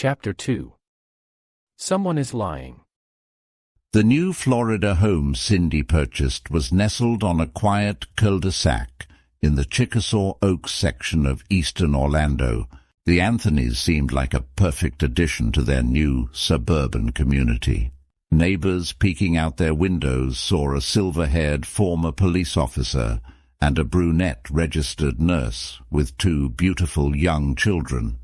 Chapter 2. Someone is lying. The new Florida home Cindy purchased was nestled on a quiet cul-de-sac in the Chickasaw Oaks section of eastern Orlando. The Anthonys seemed like a perfect addition to their new suburban community. Neighbors peeking out their windows saw a silver-haired former police officer and a brunette registered nurse with two beautiful young children.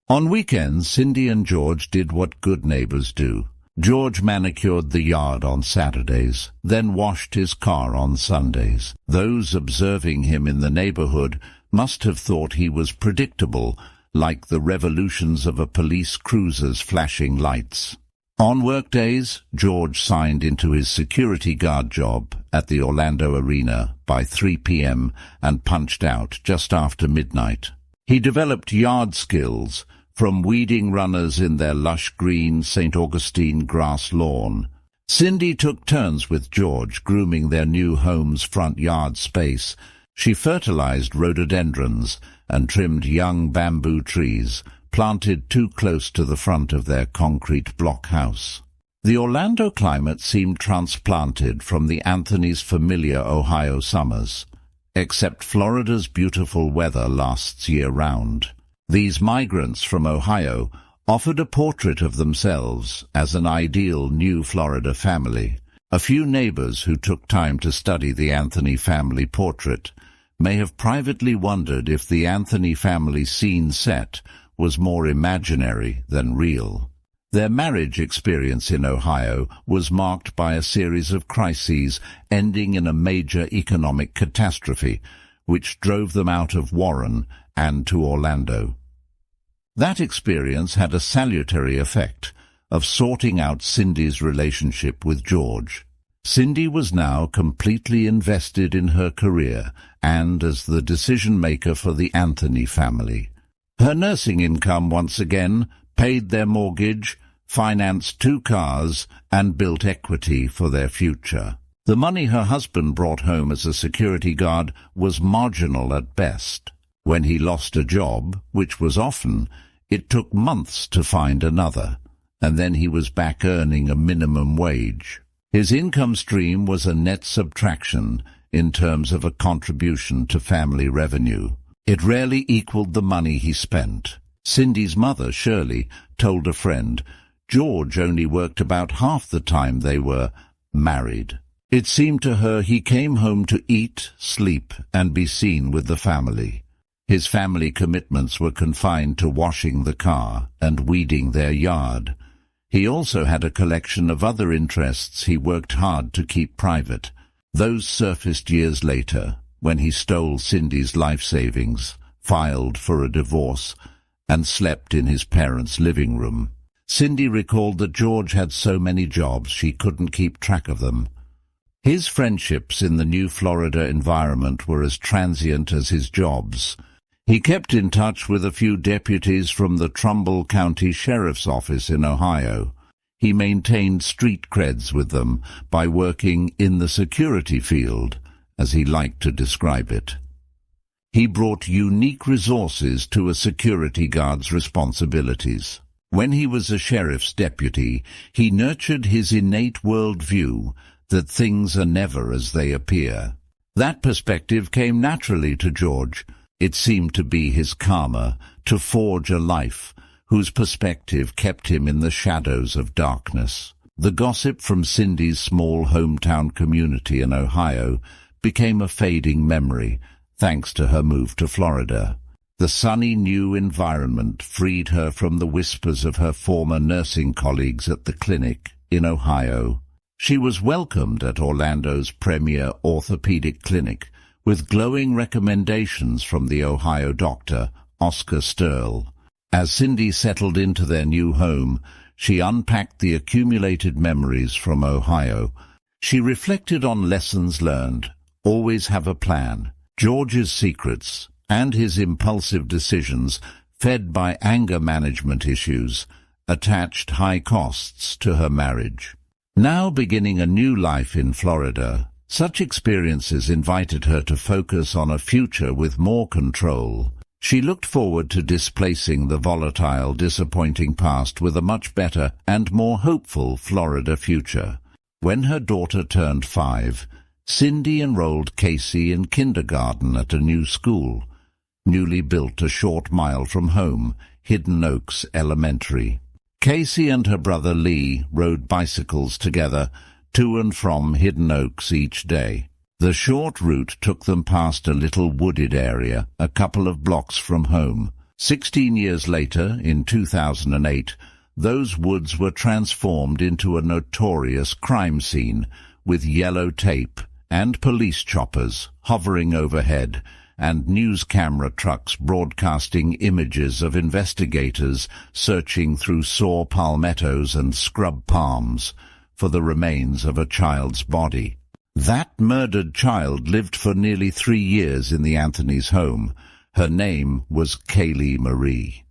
On weekends, Cindy and George did what good neighbors do. George manicured the yard on Saturdays, then washed his car on Sundays. Those observing him in the neighborhood must have thought he was predictable, like the revolutions of a police cruiser's flashing lights. On workdays, George signed into his security guard job at the Orlando Arena by 3 p.m. and punched out just after midnight. He developed yard skills, from weeding runners in their lush green St. Augustine grass lawn. Cindy took turns with George grooming their new home's front yard space. She fertilized rhododendrons and trimmed young bamboo trees, planted too close to the front of their concrete block house. The Orlando climate seemed transplanted from the Anthony's familiar Ohio summers, except Florida's beautiful weather lasts year-round. These migrants from Ohio offered a portrait of themselves as an ideal new Florida family. A few neighbors who took time to study the Anthony family portrait may have privately wondered if the Anthony family scene set was more imaginary than real. Their marriage experience in Ohio was marked by a series of crises ending in a major economic catastrophe, which drove them out of Warren and to Orlando. That experience had a salutary effect of sorting out Cindy's relationship with George. Cindy was now completely invested in her career and as the decision-maker for the Anthony family. Her nursing income once again paid their mortgage, financed 2 cars, and built equity for their future. The money her husband brought home as a security guard was marginal at best. When he lost a job, which was often, it took months to find another, and then he was back earning a minimum wage. His income stream was a net subtraction in terms of a contribution to family revenue. It rarely equaled the money he spent. Cindy's mother, Shirley, told a friend, George only worked about half the time they were married. It seemed to her he came home to eat, sleep, and be seen with the family. His family commitments were confined to washing the car and weeding their yard. He also had a collection of other interests he worked hard to keep private. Those surfaced years later, when he stole Cindy's life savings, filed for a divorce, and slept in his parents' living room. Cindy recalled that George had so many jobs she couldn't keep track of them. His friendships in the new Florida environment were as transient as his jobs. He kept in touch with a few deputies from the Trumbull County Sheriff's Office in Ohio. He maintained street creds with them by working in the security field, as he liked to describe it. He brought unique resources to a security guard's responsibilities. When he was a sheriff's deputy, he nurtured his innate worldview that things are never as they appear. That perspective came naturally to George. It seemed to be his karma to forge a life whose perspective kept him in the shadows of darkness. The gossip from Cindy's small hometown community in Ohio became a fading memory, thanks to her move to Florida. The sunny new environment freed her from the whispers of her former nursing colleagues at the clinic in Ohio. She was welcomed at Orlando's premier orthopedic clinic, with glowing recommendations from the Ohio doctor, Oscar Sterl. As Cindy settled into their new home, she unpacked the accumulated memories from Ohio. She reflected on lessons learned. Always have a plan. George's secrets and his impulsive decisions, fed by anger management issues, attached high costs to her marriage. Now beginning a new life in Florida, such experiences invited her to focus on a future with more control. She looked forward to displacing the volatile, disappointing past with a much better and more hopeful Florida future. When her daughter turned 5, Cindy enrolled Casey in kindergarten at a new school, newly built a short mile from home, Hidden Oaks Elementary. Casey and her brother Lee rode bicycles together to and from Hidden Oaks each day. The short route took them past a little wooded area a couple of blocks from home. 16 years later, in 2008, those woods were transformed into a notorious crime scene with yellow tape and police choppers hovering overhead and news camera trucks broadcasting images of investigators searching through saw palmettos and scrub palms for the remains of a child's body. That murdered child lived for nearly 3 years in the Anthonys' home. Her name was Kaylee Marie.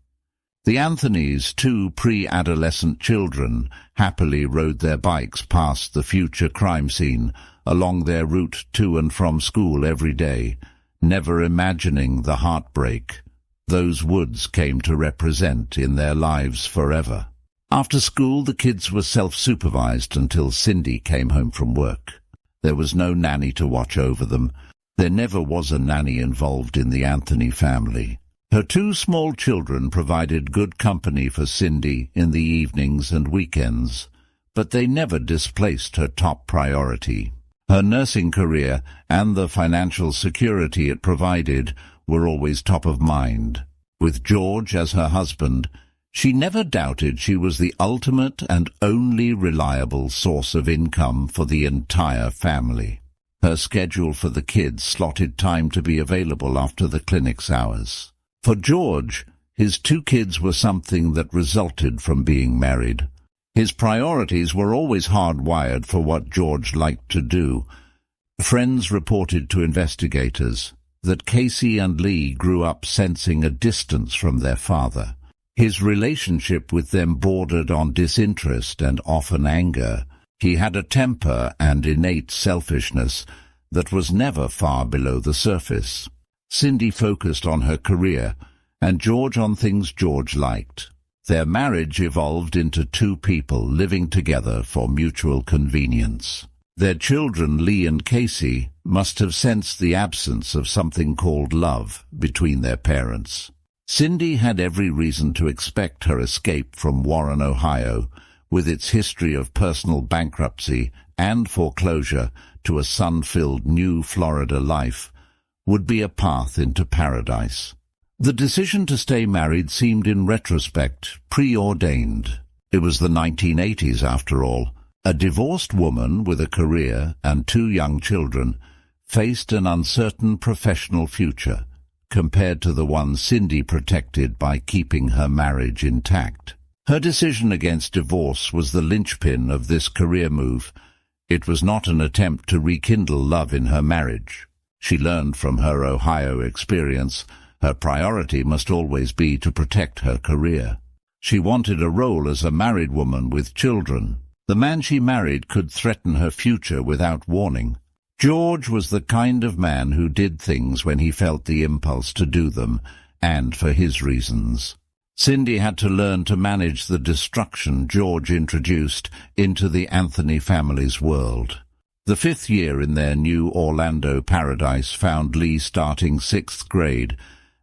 The Anthonys, 2 pre-adolescent children, happily rode their bikes past the future crime scene along their route to and from school every day, never imagining the heartbreak those woods came to represent in their lives forever. After school, the kids were self-supervised until Cindy came home from work. There was no nanny to watch over them. There never was a nanny involved in the Anthony family. Her 2 small children provided good company for Cindy in the evenings and weekends, but they never displaced her top priority. Her nursing career and the financial security it provided were always top of mind. With George as her husband, she never doubted she was the ultimate and only reliable source of income for the entire family. Her schedule for the kids slotted time to be available after the clinic's hours. For George, his 2 kids were something that resulted from being married. His priorities were always hardwired for what George liked to do. Friends reported to investigators that Casey and Lee grew up sensing a distance from their father. His relationship with them bordered on disinterest and often anger. He had a temper and innate selfishness that was never far below the surface. Cindy focused on her career, and George on things George liked. Their marriage evolved into 2 people living together for mutual convenience. Their children, Lee and Casey, must have sensed the absence of something called love between their parents. Cindy had every reason to expect her escape from Warren, Ohio, with its history of personal bankruptcy and foreclosure to a sun-filled new Florida life, would be a path into paradise. The decision to stay married seemed in retrospect preordained. It was the 1980s after all. A divorced woman with a career and 2 young children faced an uncertain professional future, compared to the one Cindy protected by keeping her marriage intact. Her decision against divorce was the linchpin of this career move. It was not an attempt to rekindle love in her marriage. She learned from her Ohio experience her priority must always be to protect her career. She wanted a role as a married woman with children. The man she married could threaten her future without warning. George was the kind of man who did things when he felt the impulse to do them, and for his reasons. Cindy had to learn to manage the destruction George introduced into the Anthony family's world. The 5th year in their new Orlando paradise found Lee starting 6th grade,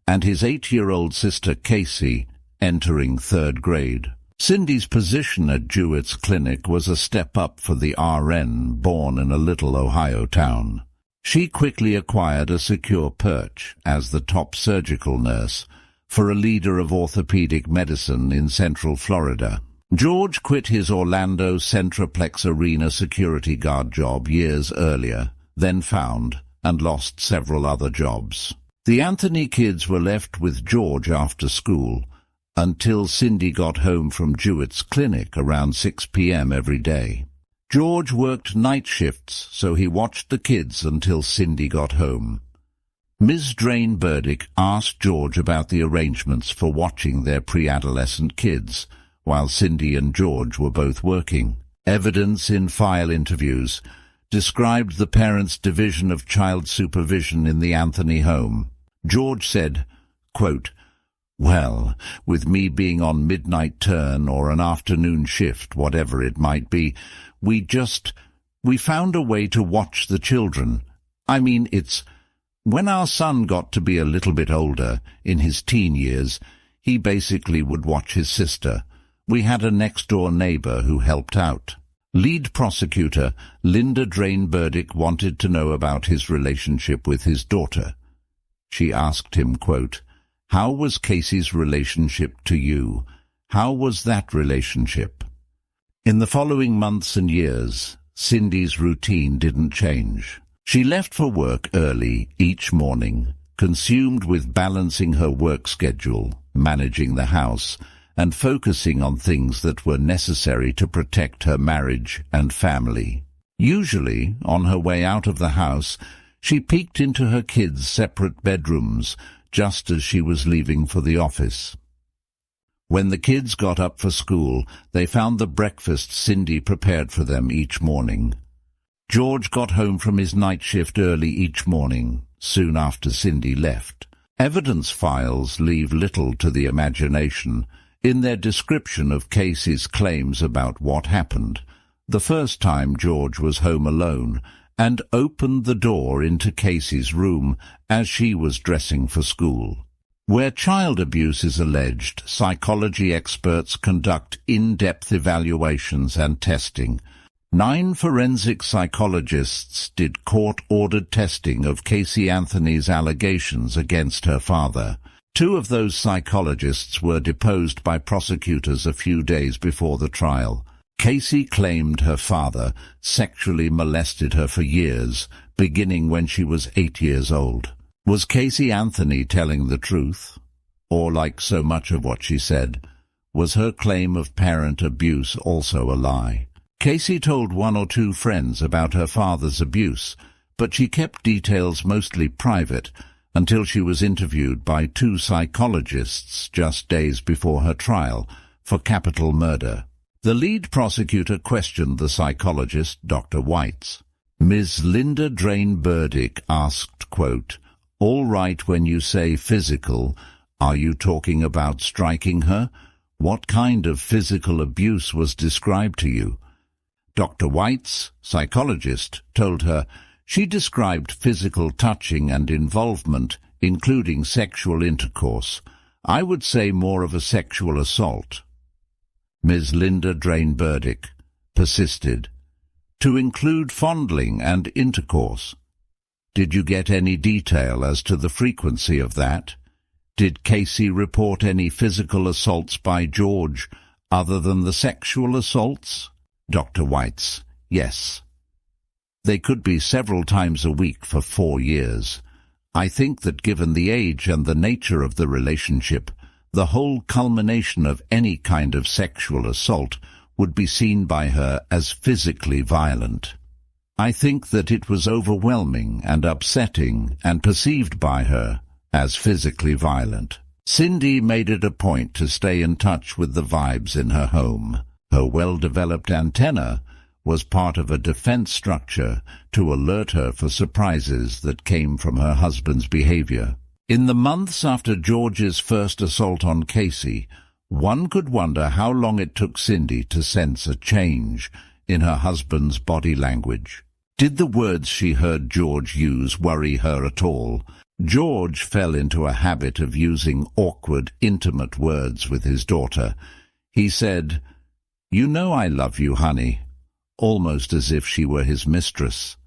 and his 8-year-old sister Casey entering 3rd grade. Cindy's position at Jewett's clinic was a step up for the RN born in a little Ohio town. She quickly acquired a secure perch as the top surgical nurse for a leader of orthopedic medicine in Central Florida. George quit his Orlando Centroplex Arena security guard job years earlier, then found and lost several other jobs. The Anthony kids were left with George after school, until Cindy got home from Jewett's clinic around 6 p.m. every day. George worked night shifts, so he watched the kids until Cindy got home. Ms. Drain Burdick asked George about the arrangements for watching their pre-adolescent kids, while Cindy and George were both working. Evidence in file interviews described the parents' division of child supervision in the Anthony home. George said, quote, "Well, with me being on midnight turn or an afternoon shift, whatever it might be, we found a way to watch the children. I mean, when our son got to be a little bit older, in his teen years, he basically would watch his sister. We had a next-door neighbor who helped out." Lead prosecutor Linda Drain Burdick wanted to know about his relationship with his daughter. She asked him, quote, "How was Casey's relationship to you? How was that relationship?" In the following months and years, Cindy's routine didn't change. She left for work early each morning, consumed with balancing her work schedule, managing the house, and focusing on things that were necessary to protect her marriage and family. Usually, on her way out of the house, she peeked into her kids' separate bedrooms just as she was leaving for the office. When the kids got up for school, they found the breakfast Cindy prepared for them each morning. George got home from his night shift early each morning, soon after Cindy left. Evidence files leave little to the imagination in their description of Casey's claims about what happened the first time George was home alone and opened the door into Casey's room as she was dressing for school. Where child abuse is alleged, psychology experts conduct in-depth evaluations and testing. 9 forensic psychologists did court-ordered testing of Casey Anthony's allegations against her father. 2 of those psychologists were deposed by prosecutors a few days before the trial. Casey claimed her father sexually molested her for years, beginning when she was 8 years old. Was Casey Anthony telling the truth? Or, like so much of what she said, was her claim of parent abuse also a lie? Casey told 1 or 2 friends about her father's abuse, but she kept details mostly private until she was interviewed by 2 psychologists just days before her trial for capital murder. The lead prosecutor questioned the psychologist, Dr. Weitz. Ms. Linda Drain Burdick asked, quote, "All right when you say physical, are you talking about striking her? What kind of physical abuse was described to you?" Dr. Weitz, psychologist, told her she described physical touching and involvement, including sexual intercourse. "I would say more of a sexual assault." Ms. Linda Drain Burdick persisted. "To include fondling and intercourse. Did you get any detail as to the frequency of that? Did Casey report any physical assaults by George other than the sexual assaults?" Dr. Weitz: "Yes. They could be several times a week for 4 years. I think that given the age and the nature of the relationship, the whole culmination of any kind of sexual assault would be seen by her as physically violent. I think that it was overwhelming and upsetting and perceived by her as physically violent." Cindy made it a point to stay in touch with the vibes in her home. Her well-developed antenna was part of a defense structure to alert her for surprises that came from her husband's behavior. In the months after George's first assault on Casey, one could wonder how long it took Cindy to sense a change in her husband's body language. Did the words she heard George use worry her at all? George fell into a habit of using awkward, intimate words with his daughter. He said, "You know I love you, honey," almost as if she were his mistress.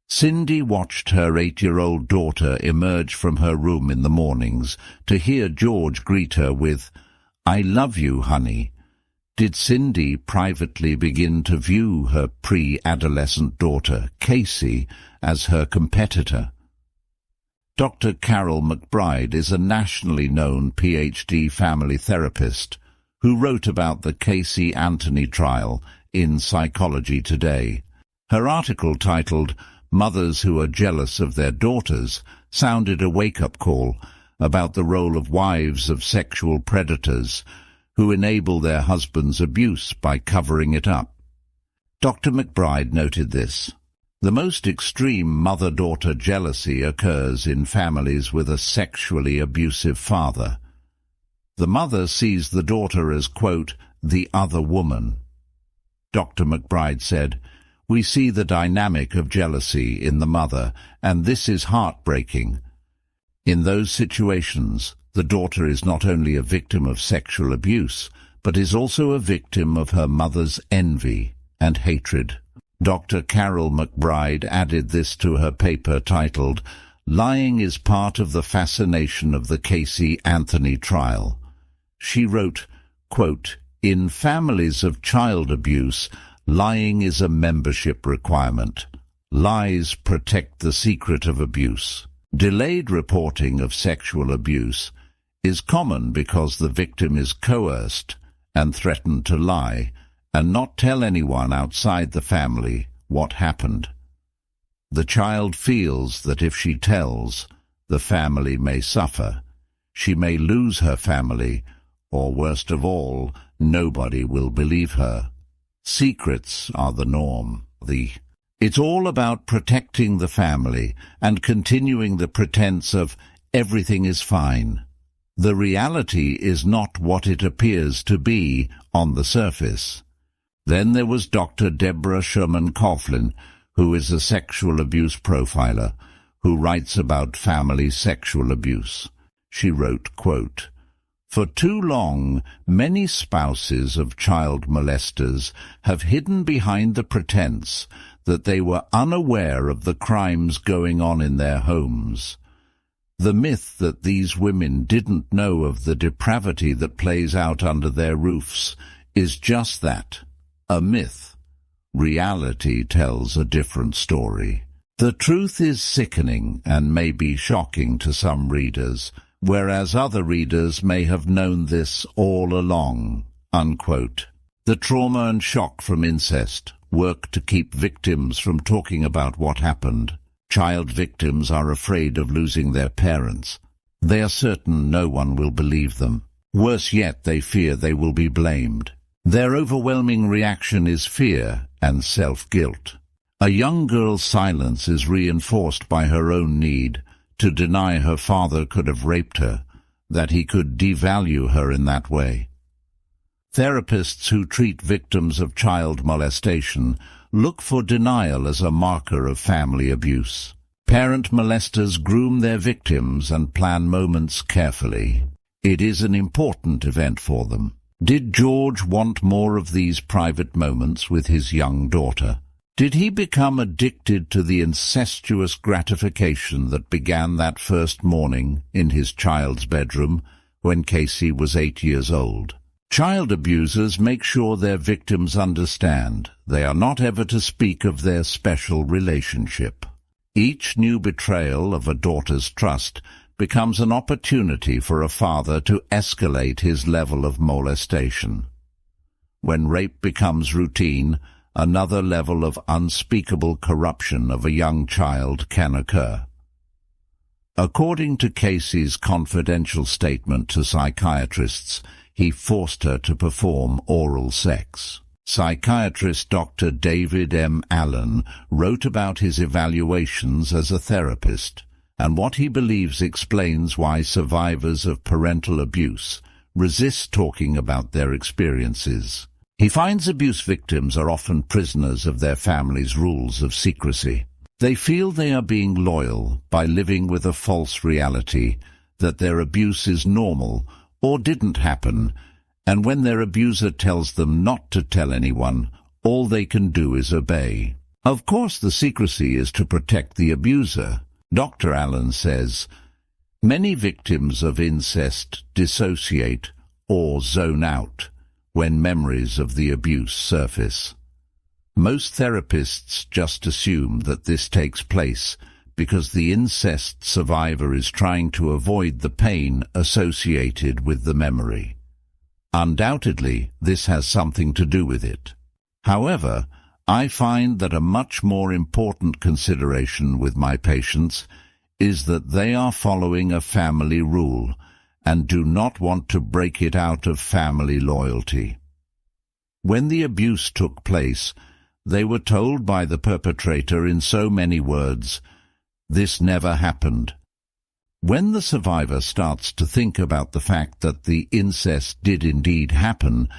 Cindy watched her 8-year-old daughter emerge from her room in the mornings to hear George greet her with, "I love you, honey." Did Cindy privately begin to view her pre-adolescent daughter, Casey, as her competitor? Dr. Carol McBride is a nationally known PhD family therapist who wrote about the Casey Anthony trial in Psychology Today. Her article titled "Mothers Who Are Jealous of Their Daughters" sounded a wake-up call about the role of wives of sexual predators who enable their husbands' abuse by covering it up. Dr. McBride noted this. The most extreme mother-daughter jealousy occurs in families with a sexually abusive father. The mother sees the daughter as, quote, the other woman. Dr. McBride said, "We see the dynamic of jealousy in the mother, and this is heartbreaking. In those situations, the daughter is not only a victim of sexual abuse, but is also a victim of her mother's envy and hatred." Dr. Carol McBride added this to her paper titled, "Lying is Part of the Fascination of the Casey Anthony Trial." She wrote, quote, "In families of child abuse, lying is a membership requirement. Lies protect the secret of abuse. Delayed reporting of sexual abuse is common because the victim is coerced and threatened to lie and not tell anyone outside the family what happened. The child feels that if she tells, the family may suffer. She may lose her family, or worst of all, nobody will believe her. Secrets are the norm. It's all about protecting the family and continuing the pretense of everything is fine. The reality is not what it appears to be on the surface." Then there was Dr. Deborah Sherman Coughlin, who is a sexual abuse profiler, who writes about family sexual abuse. She wrote, quote, "For too long, many spouses of child molesters have hidden behind the pretense that they were unaware of the crimes going on in their homes. The myth that these women didn't know of the depravity that plays out under their roofs is just that, a myth. Reality tells a different story. The truth is sickening and may be shocking to some readers, whereas other readers may have known this all along." Unquote. The trauma and shock from incest work to keep victims from talking about what happened. Child victims are afraid of losing their parents. They are certain no one will believe them. Worse yet, they fear they will be blamed. Their overwhelming reaction is fear and self-guilt. A young girl's silence is reinforced by her own need to deny her father could have raped her, that he could devalue her in that way. Therapists who treat victims of child molestation look for denial as a marker of family abuse. Parent molesters groom their victims and plan moments carefully. It is an important event for them. Did George want more of these private moments with his young daughter? Did he become addicted to the incestuous gratification that began that first morning in his child's bedroom when Casey was 8 years old? Child abusers make sure their victims understand they are not ever to speak of their special relationship. Each new betrayal of a daughter's trust becomes an opportunity for a father to escalate his level of molestation. When rape becomes routine, another level of unspeakable corruption of a young child can occur. According to Casey's confidential statement to psychiatrists, he forced her to perform oral sex. Psychiatrist Dr. David M. Allen wrote about his evaluations as a therapist and what he believes explains why survivors of parental abuse resist talking about their experiences. He finds abuse victims are often prisoners of their family's rules of secrecy. They feel they are being loyal by living with a false reality that their abuse is normal or didn't happen, and when their abuser tells them not to tell anyone, all they can do is obey. Of course, the secrecy is to protect the abuser. Dr. Allen says, "Many victims of incest dissociate or zone out when memories of the abuse surface. Most therapists just assume that this takes place because the incest survivor is trying to avoid the pain associated with the memory. Undoubtedly, this has something to do with it. However, I find that a much more important consideration with my patients is that they are following a family rule and do not want to break it out of family loyalty. When the abuse took place, They were told by the perpetrator in so many words, "This never happened." When the survivor starts to think about the fact that the incest did indeed happen,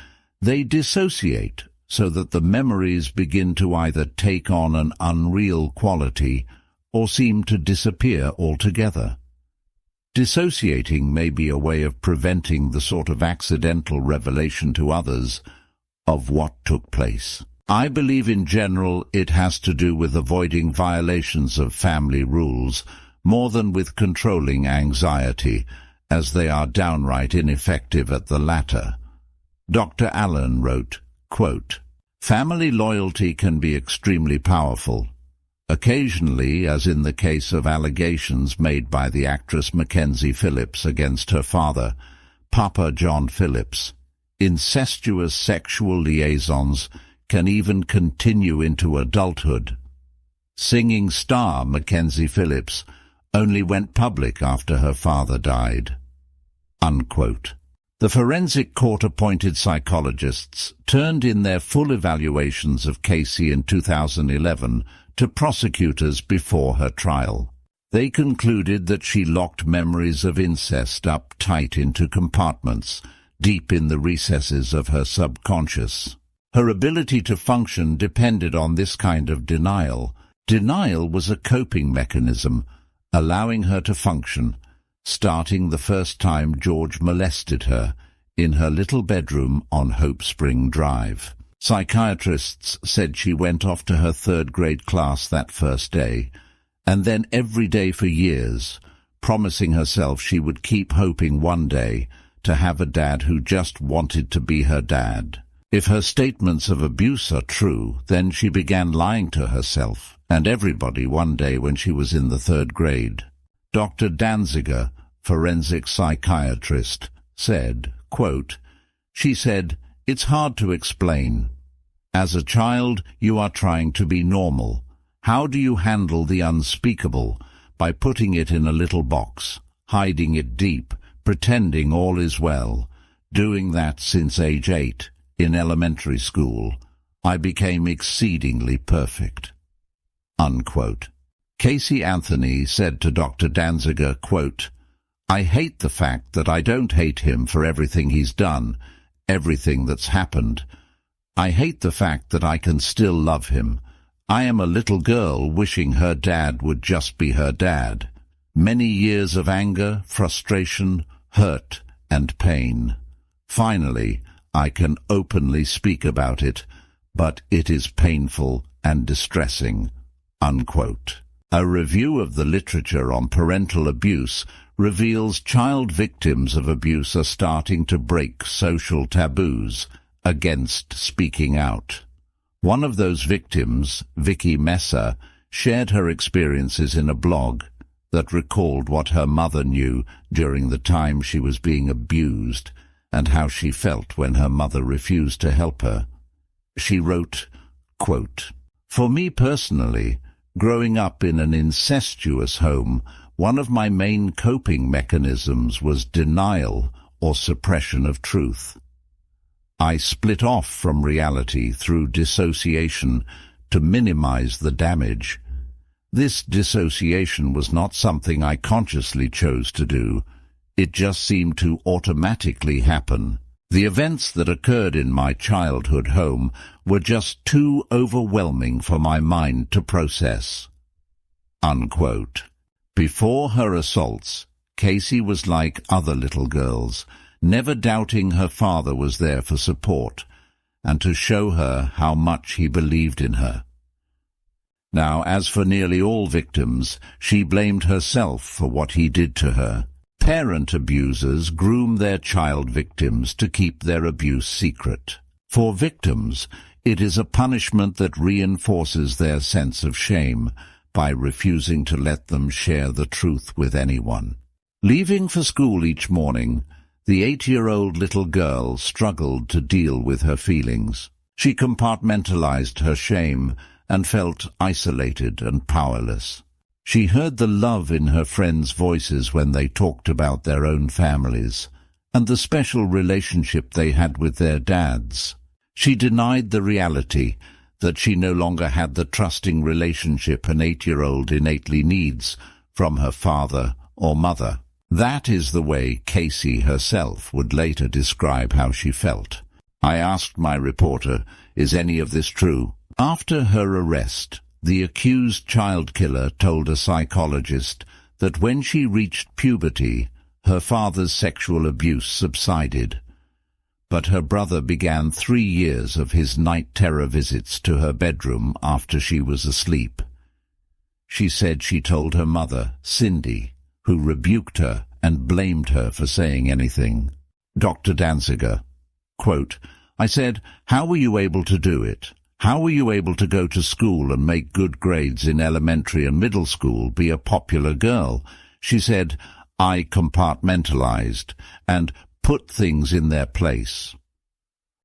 they dissociate so that the memories begin to either take on an unreal quality or seem to disappear altogether. Dissociating may be a way of preventing the sort of accidental revelation to others of what took place. I believe in general it has to do with avoiding violations of family rules more than with controlling anxiety, as they are downright ineffective at the latter. Dr. Allen wrote, quote, "Family loyalty can be extremely powerful. Occasionally, as in the case of allegations made by the actress Mackenzie Phillips against her father, Papa John Phillips, incestuous sexual liaisons can even continue into adulthood. Singing star Mackenzie Phillips only went public after her father died." Unquote. The forensic court-appointed psychologists turned in their full evaluations of Casey in 2011 to prosecutors before her trial. They concluded that she locked memories of incest up tight into compartments, deep in the recesses of her subconscious. Her ability to function depended on this kind of denial. Denial was a coping mechanism, allowing her to function, starting the first time George molested her in her little bedroom on Hope Spring Drive. Psychiatrists said she went off to her third-grade class that first day, and then every day for years, promising herself she would keep hoping one day to have a dad who just wanted to be her dad. If her statements of abuse are true, then she began lying to herself and everybody one day when she was in the third grade. Dr. Danziger, forensic psychiatrist, said, quote, "She said, 'It's hard to explain. As a child, you are trying to be normal. How do you handle the unspeakable? By putting it in a little box, hiding it deep, pretending all is well. Doing that since age 8, in elementary school. I became exceedingly perfect." Unquote. Casey Anthony said to Dr. Danziger, quote, "I hate the fact that I don't hate him for everything he's done, everything that's happened. I hate the fact that I can still love him. I am a little girl wishing her dad would just be her dad. Many years of anger, frustration, hurt, and pain. Finally, I can openly speak about it, but it is painful and distressing." Unquote. A review of the literature on parental abuse reveals child victims of abuse are starting to break social taboos against speaking out. One of those victims, Vicky Messer, shared her experiences in a blog that recalled what her mother knew during the time she was being abused and how she felt when her mother refused to help her. She wrote, quote, "For me personally, growing up in an incestuous home, one of my main coping mechanisms was denial or suppression of truth. I split off from reality through dissociation to minimize the damage. This dissociation was not something I consciously chose to do. It just seemed to automatically happen. The events that occurred in my childhood home were just too overwhelming for my mind to process." Unquote. Before her assaults, Casey was like other little girls, never doubting her father was there for support and to show her how much he believed in her. Now, as for nearly all victims, she blamed herself for what he did to her. Parent abusers groom their child victims to keep their abuse secret. For victims, it is a punishment that reinforces their sense of shame by refusing to let them share the truth with anyone. Leaving for school each morning, the 8-year-old little girl struggled to deal with her feelings. She compartmentalized her shame and felt isolated and powerless. She heard the love in her friends' voices when they talked about their own families, and the special relationship they had with their dads. She denied the reality that she no longer had the trusting relationship an 8-year-old innately needs from her father or mother. That is the way Casey herself would later describe how she felt. I asked my reporter, "Is any of this true?" After her arrest, the accused child killer told a psychologist that when she reached puberty, her father's sexual abuse subsided. But her brother began 3 years of his night terror visits to her bedroom after she was asleep. She said she told her mother, Cindy, who rebuked her and blamed her for saying anything. Dr. Danziger, quote, "I said, how were you able to do it? How were you able to go to school and make good grades in elementary and middle school, be a popular girl?" She said, "I compartmentalized and put things in their place."